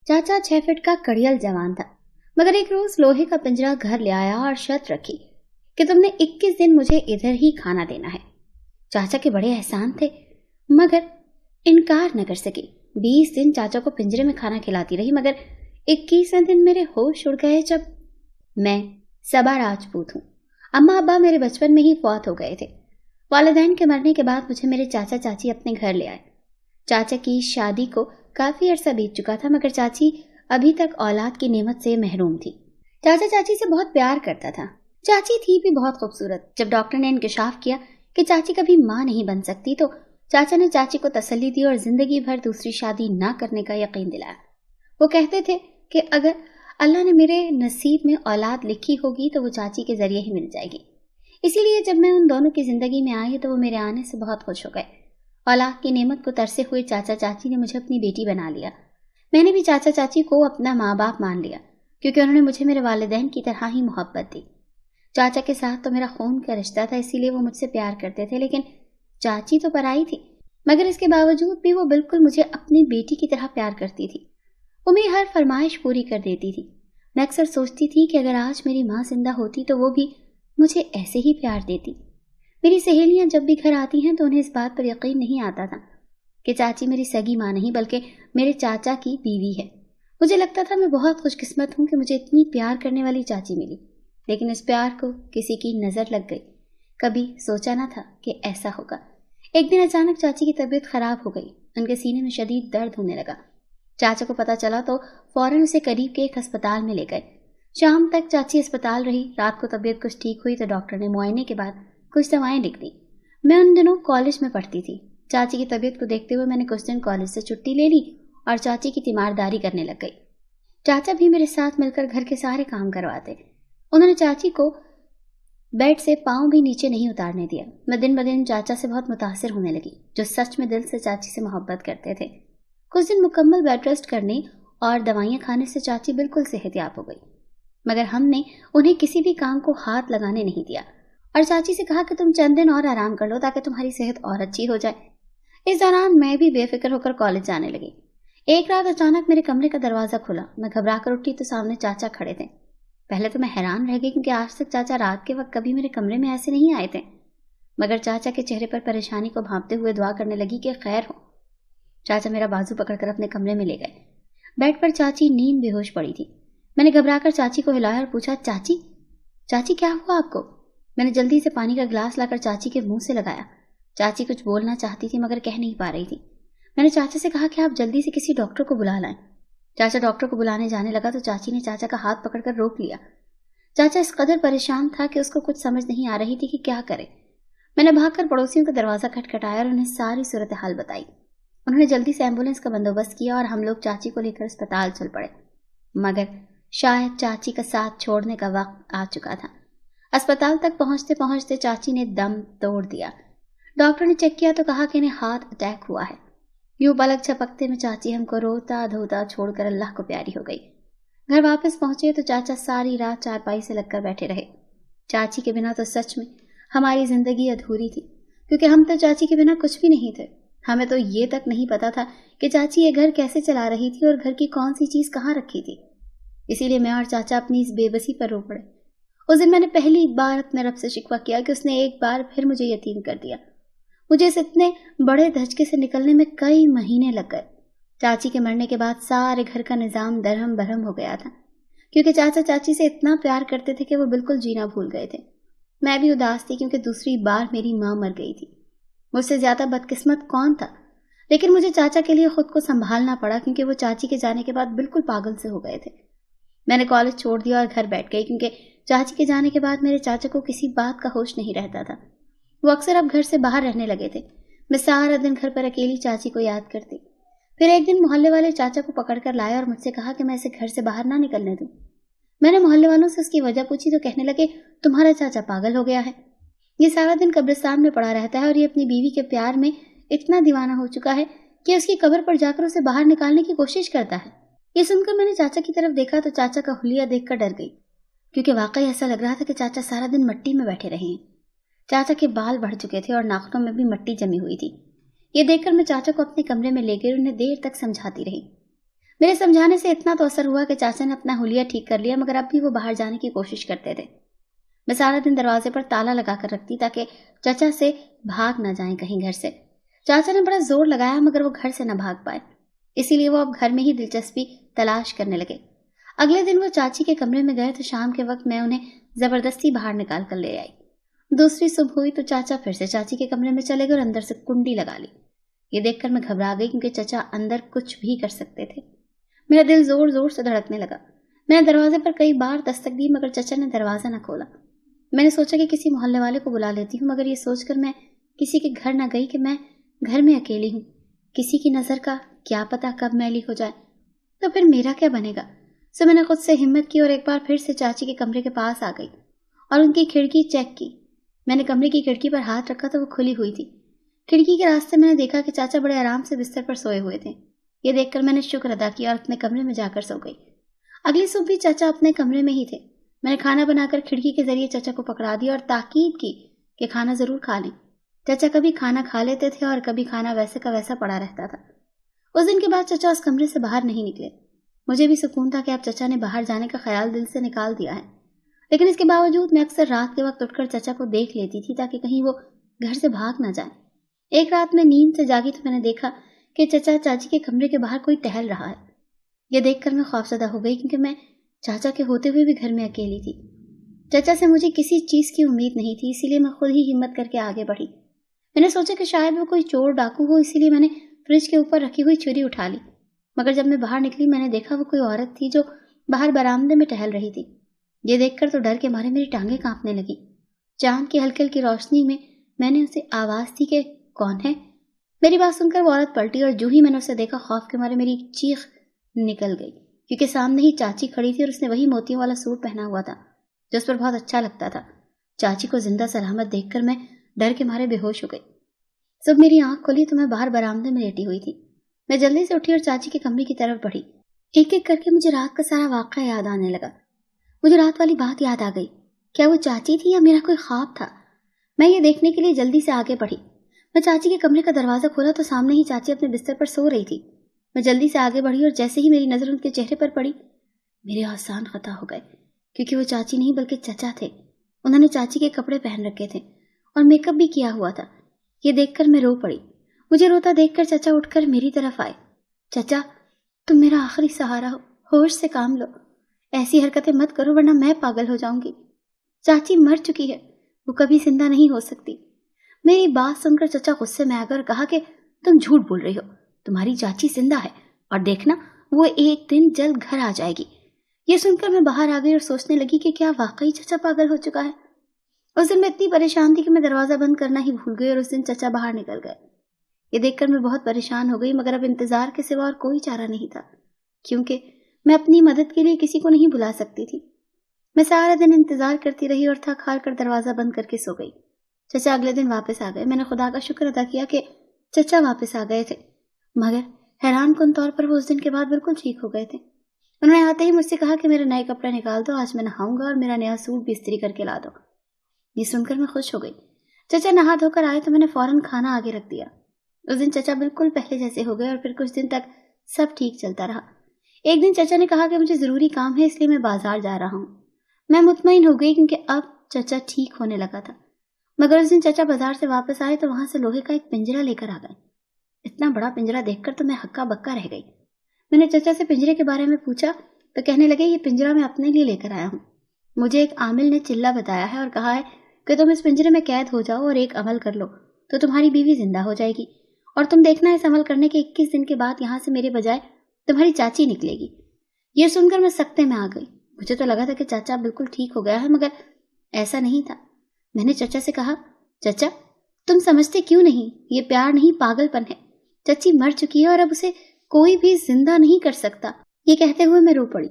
चाचा 6 फीट का कड़ियल जवान था, मगर एक रोज लोहे का पिंजरा घर ले आया और शर्त रखी कि तुमने 21 दिन मुझे इधर ही खाना देना है। चाचा के बड़े एहसान थे, मगर इनकार न कर सकी। 20 दिन चाचा को पिंजरे में खाना खिलाती रही, मगर 21वें दिन मेरे होश उड़ गए जब मैं सबा राजपूत हूँ। अम्मा अब्बा मेरे बचपन में ही फौत हो गए थे। वालिदैन के मरने के बाद मुझे मेरे चाचा चाची अपने घर ले आए। चाचा की शादी को काफी अरसा बीत चुका था, मगर चाची अभी तक औलाद की नेमत से महरूम थी। चाचा चाची से बहुत प्यार करता था। चाची थी भी बहुत खूबसूरत। जब डॉक्टर ने इंकशाफ किया कि चाची कभी माँ नहीं बन सकती, तो चाचा ने चाची को तसल्ली दी और जिंदगी भर दूसरी शादी ना करने का यकीन दिलाया। वो कहते थे कि अगर अल्लाह ने मेरे नसीब में औलाद लिखी होगी तो वो चाची के जरिए ही मिल जाएगी। इसीलिए जब मैं उन दोनों की जिंदगी में आई तो वो मेरे आने से बहुत खुश हो गए। औलाद की नेमत को तरसे हुए चाचा चाची ने मुझे अपनी बेटी बना लिया। मैंने भी चाचा चाची को अपना माँ बाप मान लिया, क्योंकि उन्होंने मुझे मेरे वालिदैन की तरह ही मोहब्बत दी। चाचा के साथ तो मेरा खून का रिश्ता था, इसीलिए वो मुझसे प्यार करते थे, लेकिन चाची तो पराई थी। मगर इसके बावजूद भी वो बिल्कुल मुझे अपनी बेटी की तरह प्यार करती थी। वो मेरी हर फरमाइश पूरी कर देती थी। मैं अक्सर सोचती थी कि अगर आज मेरी माँ जिंदा होती तो वो भी मुझे ऐसे ही प्यार देती। मेरी सहेलियां जब भी घर आती हैं तो उन्हें इस बात पर यकीन नहीं आता था कि चाची मेरी सगी माँ नहीं बल्कि मेरे चाचा की बीवी है। मुझे लगता था मैं बहुत खुशकिस्मत हूँ कि मुझे इतनी प्यार करने वाली चाची मिली, लेकिन इस प्यार को किसी की नजर लग गई। कभी सोचा ना था कि ऐसा होगा। एक दिन अचानक चाची की तबीयत खराब हो गई। उनके सीने में शदीद दर्द होने लगा। चाचा को पता चला तो फौरन उसे करीब के एक अस्पताल में ले गए। शाम तक चाची अस्पताल रही। रात को तबीयत कुछ ठीक हुई तो डॉक्टर ने मुआयने के बाद कुछ दवाएं लिख दी। मैं उन दिनों कॉलेज में पढ़ती थी। चाची की तबीयत को देखते हुए मैंने कुछ दिन कॉलेज से छुट्टी ले ली और चाची की तीमारदारी करने लग गई। चाचा भी मेरे साथ मिलकर घर के सारे काम करवाते। उन्होंने चाची को बेड से पांव भी नीचे नहीं उतारने दिया। मैं दिन ब दिन चाचा से बहुत मुतासिर होने लगी, जो सच में दिल से चाची से मोहब्बत करते थे। कुछ दिन मुकम्मल बेड रेस्ट करने और दवाइयाँ खाने से चाची बिल्कुल सेहतयाब हो गई, मगर हमने उन्हें किसी भी काम को हाथ लगाने नहीं दिया और चाची से कहा कि तुम चंद दिन और आराम कर लो ताकि तुम्हारी सेहत और अच्छी हो जाए। इस दौरान मैं भी बेफिक्र होकर कॉलेज जाने लगी। एक रात अचानक मेरे कमरे का दरवाजा खुला। मैं घबरा कर उठी तो सामने चाचा खड़े थे। पहले तो मैं हैरान रह गई, क्योंकि आज तक चाचा रात के वक्त कभी मेरे कमरे में ऐसे नहीं आए थे। मगर चाचा के चेहरे पर परेशानी को भांपते हुए दुआ करने लगी कि खैर हो। चाचा मेरा बाजू पकड़कर अपने कमरे में ले गए। बेड पर चाची नींद बेहोश पड़ी थी। मैंने घबराकर चाची को हिलाया और पूछा, चाची चाची क्या हुआ आपको? मैंने जल्दी से पानी का गिलास लाकर चाची के मुंह से लगाया। चाची कुछ बोलना चाहती थी मगर कह नहीं पा रही थी। मैंने चाचा से कहा कि आप जल्दी से किसी डॉक्टर को बुला लाएं। चाचा डॉक्टर को बुलाने जाने लगा तो चाची ने चाचा का हाथ पकड़कर रोक लिया। चाचा इस कदर परेशान था कि उसको कुछ समझ नहीं आ रही थी कि क्या करे। मैंने भागकर पड़ोसियों का दरवाजा खटखटाया और उन्हें सारी सूरत हाल बताई। उन्होंने जल्दी से एम्बुलेंस का बंदोबस्त किया और हम लोग चाची को लेकर अस्पताल चल पड़े। मगर शायद चाची का साथ छोड़ने का वक्त आ चुका था। अस्पताल तक पहुंचते पहुंचते चाची ने दम तोड़ दिया। डॉक्टर ने चेक किया तो कहा कि इन्हें हार्ट अटैक हुआ है। यूं पलक झपकते में चाची हमको रोता धोता छोड़कर अल्लाह को प्यारी हो गई। घर वापस पहुंचे तो चाचा सारी रात चारपाई से लगकर बैठे रहे। चाची के बिना तो सच में हमारी जिंदगी अधूरी थी, क्योंकि हम तो चाची के बिना कुछ भी नहीं थे। हमें तो ये तक नहीं पता था कि चाची ये घर कैसे चला रही थी और घर की कौन सी चीज कहाँ रखी थी। इसीलिए मैं और चाचा अपनी इस बेबसी पर रो पड़े। उस दिन मैंने पहली बार अपने रब से शिकवा किया कि उसने एक बार फिर मुझे यतीम कर दिया। मुझे इस इतने बड़े धचके से निकलने में कई महीने लग गए। चाची के मरने के बाद सारे घर का निजाम दरहम बरहम हो गया था, क्योंकि चाचा चाची से इतना प्यार करते थे कि वो बिल्कुल जीना भूल गए थे। मैं भी उदास थी, क्योंकि दूसरी बार मेरी माँ मर गई थी। मुझसे ज्यादा बदकिस्मत कौन था? लेकिन मुझे चाचा के लिए खुद को संभालना पड़ा, क्योंकि वो चाची के जाने के बाद बिल्कुल पागल से हो गए थे। मैंने कॉलेज छोड़ दिया और घर बैठ गई, क्योंकि चाची के जाने के बाद मेरे चाचा को किसी बात का होश नहीं रहता था। वो अक्सर अब घर से बाहर रहने लगे थे। मैं सारा दिन घर पर अकेली चाची को याद करती। फिर एक दिन मोहल्ले वाले चाचा को पकड़कर लाया और मुझसे कहा कि मैं इसे घर से बाहर ना निकलने दूं। मैंने मोहल्ले वालों से उसकी वजह पूछी तो कहने लगे, तुम्हारा चाचा पागल हो गया है। ये सारा दिन कब्रिस्तान में पड़ा रहता है और ये अपनी बीवी के प्यार में इतना दीवाना हो चुका है कि उसकी कब्र पर जाकर उसे बाहर निकालने की कोशिश करता है। ये सुनकर मैंने चाचा की तरफ देखा तो चाचा का हुलिया देखकर डर गई, क्योंकि वाकई ऐसा लग रहा था कि चाचा सारा दिन मिट्टी में बैठे रहे हैं। चाचा के बाल बढ़ चुके थे और नाखूनों में भी मिट्टी जमी हुई थी। ये देखकर मैं चाचा को अपने कमरे में ले गई और उन्हें देर तक समझाती रही। मेरे समझाने से इतना तो असर हुआ कि चाचा ने अपना हुलिया ठीक कर लिया, मगर अब भी वो बाहर जाने की कोशिश करते थे। मैं सारा दिन दरवाजे पर ताला लगा कर रखती ताकि चाचा से भाग न जाएं कहीं घर से। चाचा ने बड़ा जोर लगाया मगर वो घर से न भाग पाए, इसीलिए वो अब घर में ही दिलचस्पी तलाश करने लगे। अगले दिन वो चाची के कमरे में गए तो शाम के वक्त मैं उन्हें जबरदस्ती बाहर निकाल कर ले आई। दूसरी सुबह हुई तो चाचा फिर से चाची के कमरे में चले गए और अंदर से कुंडी लगा ली। ये देखकर मैं घबरा गई क्योंकि चाचा अंदर कुछ भी कर सकते थे। मेरा दिल जोर जोर से धड़कने लगा। मैंने दरवाजे पर कई बार दस्तक दी मगर चाचा ने दरवाजा न खोला। मैंने सोचा कि किसी मोहल्ले वाले को बुला लेती हूँ, मगर ये सोचकर मैं किसी के घर न गई कि मैं घर में अकेली हूँ। किसी की नजर का क्या पता कब मैली हो जाए, तो फिर मेरा क्या बनेगा। सो मैंने खुद से हिम्मत की और एक बार फिर से चाची के कमरे के पास आ गई और उनकी खिड़की चेक की। मैंने कमरे की खिड़की पर हाथ रखा तो वो खुली हुई थी। खिड़की के रास्ते मैंने देखा कि चाचा बड़े आराम से बिस्तर पर सोए हुए थे। ये देखकर मैंने शुक्र अदा किया और अपने कमरे में जाकर सो गई। अगली सुबह भी चाचा अपने कमरे में ही थे। मैंने खाना बनाकर खिड़की के जरिए चाचा को पकड़ा दिया और ताकीद की कि खाना जरूर खा लें। चाचा कभी खाना खा लेते थे और कभी खाना वैसे का वैसा पड़ा रहता था। उस दिन के बाद चाचा उस कमरे से बाहर नहीं निकले। मुझे भी सुकून था कि अब चाचा ने बाहर जाने का ख्याल दिल से निकाल दिया है, लेकिन इसके बावजूद मैं अक्सर रात के वक्त उठकर चाचा को देख लेती थी ताकि कहीं वो घर से भाग ना जाए। एक रात में नींद से जागी तो मैंने देखा कि चाचा चाची के कमरे के बाहर कोई टहल रहा है। यह देखकर मैं खौफजदा हो गई क्योंकि मैं चाचा के होते हुए भी घर में अकेली थी। चाचा से मुझे किसी चीज की उम्मीद नहीं थी, इसीलिए मैं खुद ही हिम्मत करके आगे बढ़ी। मैंने सोचा कि शायद वो कोई चोर डाकू हो, इसीलिए मैंने फ्रिज के ऊपर रखी हुई छुरी उठा ली। मगर जब मैं बाहर निकली मैंने देखा वो कोई औरत थी जो बाहर बरामदे में टहल रही थी। ये देखकर तो डर के मारे मेरी टांगें कांपने लगी। चांद की हल्की हल्की रोशनी में मैंने उसे आवाज दी कि कौन है। मेरी बात सुनकर वो औरत पलटी और जो ही मैंने उसे देखा खौफ के मारे मेरी चीख निकल गई, क्योंकि सामने ही चाची खड़ी थी और उसने वही मोतियों वाला सूट पहना हुआ था जो उस पर बहुत अच्छा लगता था। चाची को जिंदा सलामत देखकर मैं डर के मारे बेहोश हो गई। जब मेरी आंख खुली तो मैं बाहर बरामदे में लेटी हुई थी। मैं जल्दी से उठी और चाची के कमरे की तरफ बढ़ी। एक एक करके मुझे रात का सारा वाक़या याद आने लगा। मुझे रात वाली बात याद आ गई। क्या वो चाची थी या मेरा कोई ख्वाब था? मैं ये देखने के लिए जल्दी से आगे बढ़ी। मैं चाची के कमरे का दरवाजा खोला तो सामने ही चाची अपने बिस्तर पर सो रही थी। मैं जल्दी से आगे बढ़ी और जैसे ही मेरी नजर उनके चेहरे पर पड़ी मेरे आसान खता हो गए, क्योंकि वो चाची नहीं बल्कि चाचा थे। उन्होंने चाची के कपड़े पहन रखे थे और मेकअप भी किया हुआ था। ये देखकर मैं रो पड़ी। मुझे रोता देखकर चाचा उठकर मेरी तरफ आए। चाचा, तुम मेरा आखिरी सहारा हो, होश से काम लो। ऐसी हरकतें मत करो वरना मैं पागल हो जाऊंगी। चाची मर चुकी है, वो कभी जिंदा नहीं हो सकती। मेरी बात सुनकर चाचा गुस्से में आकर कहा कि तुम झूठ बोल रही हो, तुम्हारी चाची जिंदा है और देखना वो एक दिन जल्द घर आ जाएगी। ये सुनकर मैं बाहर आ गई और सोचने लगी कि क्या वाकई चाचा पागल हो चुका है। उस दिन मैं इतनी परेशान थी कि मैं दरवाजा बंद करना ही भूल गई और उस दिन चाचा बाहर निकल गए। ये देखकर मैं बहुत परेशान हो गई, मगर अब इंतजार के सिवा और कोई चारा नहीं था, क्योंकि मैं अपनी मदद के लिए किसी को नहीं बुला सकती थी। मैं सारा दिन इंतजार करती रही और थक हार कर दरवाजा बंद करके सो गई। चाचा अगले दिन वापस आ गए। मैंने खुदा का शुक्र अदा किया कि चाचा वापस आ गए थे, मगर हैरान कुन तौर पर वो उस दिन के बाद बिल्कुल ठीक हो गए थे। उन्होंने आते ही मुझसे कहा कि मेरे नए कपड़े निकाल दो, आज मैं नहाऊंगा और मेरा नया सूट भी इस्त्री करके ला दो। ये सुनकर मैं खुश हो गई। चाचा नहा धोकर आए तो मैंने फौरन खाना आगे रख दिया। उस दिन चाचा बिल्कुल पहले जैसे हो गए और फिर कुछ दिन तक सब ठीक चलता रहा। एक दिन चाचा ने कहा कि मुझे जरूरी काम है इसलिए मैं बाजार जा रहा हूँ। मैं मुतमईन हो गई क्योंकि अब चाचा ठीक होने लगा था। मगर उस दिन चाचा बाजार से वापस आए तो वहां से लोहे का एक पिंजरा लेकर आ गए। इतना बड़ा पिंजरा देखकर तो मैं हक्का बक्का रह गई। मैंने चाचा से पिंजरे के बारे में पूछा तो कहने लगे ये पिंजरा मैं अपने लिए लेकर आया हूँ। मुझे एक आमिल ने चिल्ला बताया है और कहा है कि तुम इस पिंजरे में कैद हो जाओ और एक अमल कर लो तो तुम्हारी बीवी जिंदा हो जाएगी, और तुम देखना इस अमल करने के 21 दिन के बाद यहाँ से मेरे बजाय तुम्हारी चाची निकलेगी। ये सुनकर मैं सख्ते में आ गई। मुझे तो लगा था कि चाचा बिल्कुल ठीक हो गया है, मगर ऐसा नहीं था। मैंने चाचा से कहा, चाचा तुम समझते क्यों नहीं, ये प्यार नहीं पागलपन है। चाची मर चुकी है और अब उसे कोई भी जिंदा नहीं कर सकता। ये कहते हुए मैं रो पड़ी।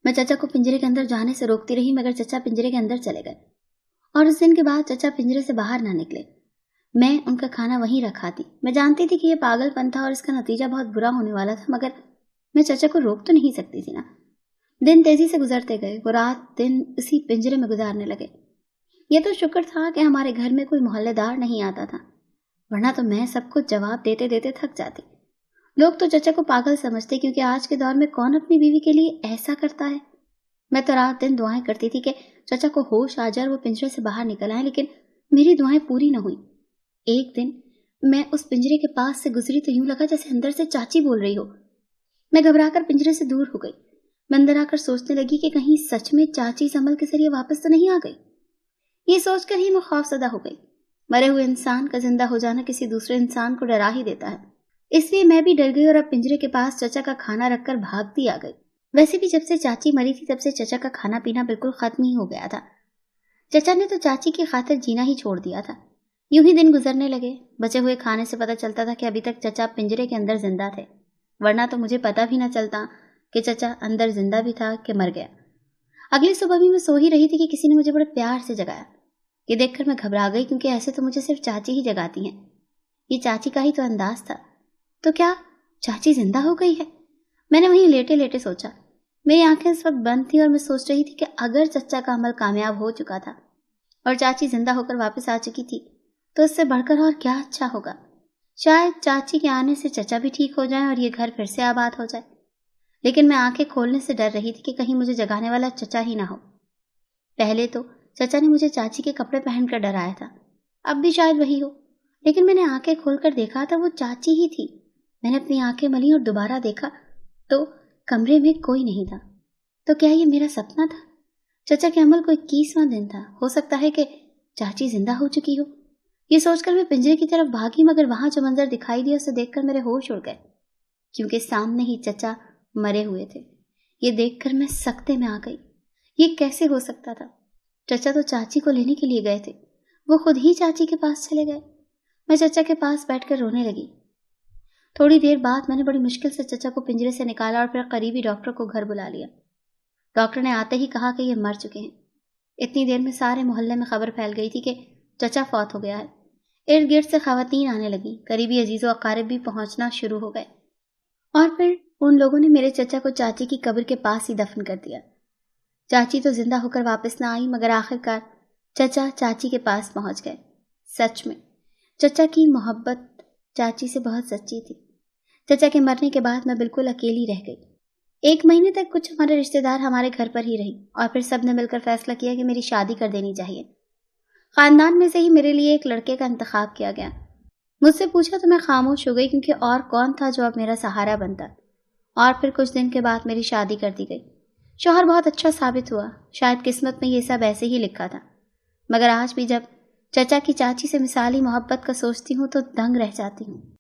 मैं चाचा को पिंजरे के अंदर जाने से रोकती रही, मगर चाचा पिंजरे के अंदर चले गए और उस दिन के बाद चाचा पिंजरे से बाहर ना निकले। मैं उनका खाना वहीं रखा थी। मैं जानती थी कि यह पागलपन था और इसका नतीजा बहुत बुरा होने वाला था, मगर मैं चाचा को रोक तो नहीं सकती थी ना। दिन तेजी से गुजरते गए। वो रात दिन उसी पिंजरे में गुजारने लगे। ये तो शुक्र था कि हमारे घर में कोई मोहल्लेदार नहीं आता था, वरना तो मैं सबको जवाब देते देते थक जाती। लोग तो चचा को पागल समझते क्योंकि आज के दौर में कौन अपनी बीवी के लिए ऐसा करता है। मैं तो रात दिन दुआएं करती थी कि चचा को होश आ जाए और वो पिंजरे से बाहर निकल आए, लेकिन मेरी दुआएं पूरी न हुई। एक दिन मैं उस पिंजरे के पास से गुजरी तो यूं लगा जैसे अंदर से चाची बोल रही हो। मैं घबराकर पिंजरे से दूर हो गई। मैं अंदर आकर सोचने लगी कि कहीं सच में चाची संभल के जरिए वापस तो नहीं आ गई। ये सोचकर ही मैं खौफजदा हो गई। मरे हुए इंसान का जिंदा हो जाना किसी दूसरे इंसान को डरा ही देता है। इसलिए मैं भी डर गई और अब पिंजरे के पास चचा का खाना रखकर भागती आ गई। वैसे भी जब से चाची मरी थी तब से चचा का खाना पीना बिल्कुल खत्म ही हो गया था। चचा ने तो चाची की खातिर जीना ही छोड़ दिया था। यूं ही दिन गुजरने लगे। बचे हुए खाने से पता चलता था कि अभी तक चचा पिंजरे के अंदर जिंदा थे, वरना तो मुझे पता भी ना चलता कि चचा अंदर जिंदा भी था कि मर गया। अगली सुबह भी मैं सो ही रही थी कि किसी ने मुझे बड़े प्यार से जगाया। ये देखकर मैं घबरा गई क्योंकि ऐसे तो मुझे सिर्फ चाची ही जगाती हैं। ये चाची का ही तो अंदाज था। तो क्या चाची जिंदा हो गई है? मैंने वहीं लेटे लेटे सोचा। मेरी आंखें इस वक्त बंद थी और मैं सोच रही थी कि अगर चचा का अमल कामयाब हो चुका था और चाची जिंदा होकर वापस आ चुकी थी तो इससे बढ़कर और क्या अच्छा होगा। शायद चाची के आने से चचा भी ठीक हो जाए और ये घर फिर से आबाद हो जाए। लेकिन मैं आंखें खोलने से डर रही थी कि कहीं मुझे जगाने वाला चचा ही ना हो। पहले तो चचा ने मुझे चाची के कपड़े पहनकर डराया था, अब भी शायद वही हो। लेकिन मैंने आंखें खोलकर देखा तो वो चाची ही थी। मैंने अपनी आंखें मली और दोबारा देखा तो कमरे में कोई नहीं था। तो क्या ये मेरा सपना था? चचा के अमल को 21वां दिन था। हो सकता है कि चाची जिंदा हो चुकी हो। ये सोचकर मैं पिंजरे की तरफ भागी, मगर वहां जो मंजर दिखाई दिया उसे देखकर मेरे होश उड़ गए, क्योंकि सामने ही चचा मरे हुए थे। ये देखकर मैं सकते में आ गई। ये कैसे हो सकता था? चचा तो चाची को लेने के लिए गए थे, वो खुद ही चाची के पास चले गए। मैं चचा के पास बैठकर रोने लगी। थोड़ी देर बाद मैंने बड़ी मुश्किल से चचा को पिंजरे से निकाला और फिर करीबी डॉक्टर को घर बुला लिया। डॉक्टर ने आते ही कहा कि ये मर चुके हैं। इतनी देर में सारे मोहल्ले में खबर फैल गई थी कि चचा फौत हो गया है। इर्द गिर्द से खवातीन आने लगी, करीबी अजीज़ो अकारिब भी पहुंचना शुरू हो गए और फिर उन लोगों ने मेरे चचा को चाची की कब्र के पास ही दफन कर दिया। चाची तो जिंदा होकर वापस ना आई, मगर आखिरकार चचा चाची के पास पहुंच गए। सच में चचा की मोहब्बत चाची से बहुत सच्ची थी। चचा के मरने के बाद मैं बिल्कुल अकेली रह गई। 1 महीने तक कुछ हमारे रिश्तेदार हमारे घर पर ही रही और फिर सब ने मिलकर फैसला किया कि मेरी शादी कर देनी चाहिए। खानदान में से ही मेरे लिए एक लड़के का इंतखाब किया गया। मुझसे पूछा तो मैं खामोश हो गई, क्योंकि और कौन था जो अब मेरा सहारा बनता। और फिर कुछ दिन के बाद मेरी शादी कर दी गई। शौहर बहुत अच्छा साबित हुआ। शायद किस्मत में ये सब ऐसे ही लिखा था। मगर आज भी जब चचा की चाची से मिसाली मोहब्बत का सोचती हूँ तो दंग रह जाती हूँ।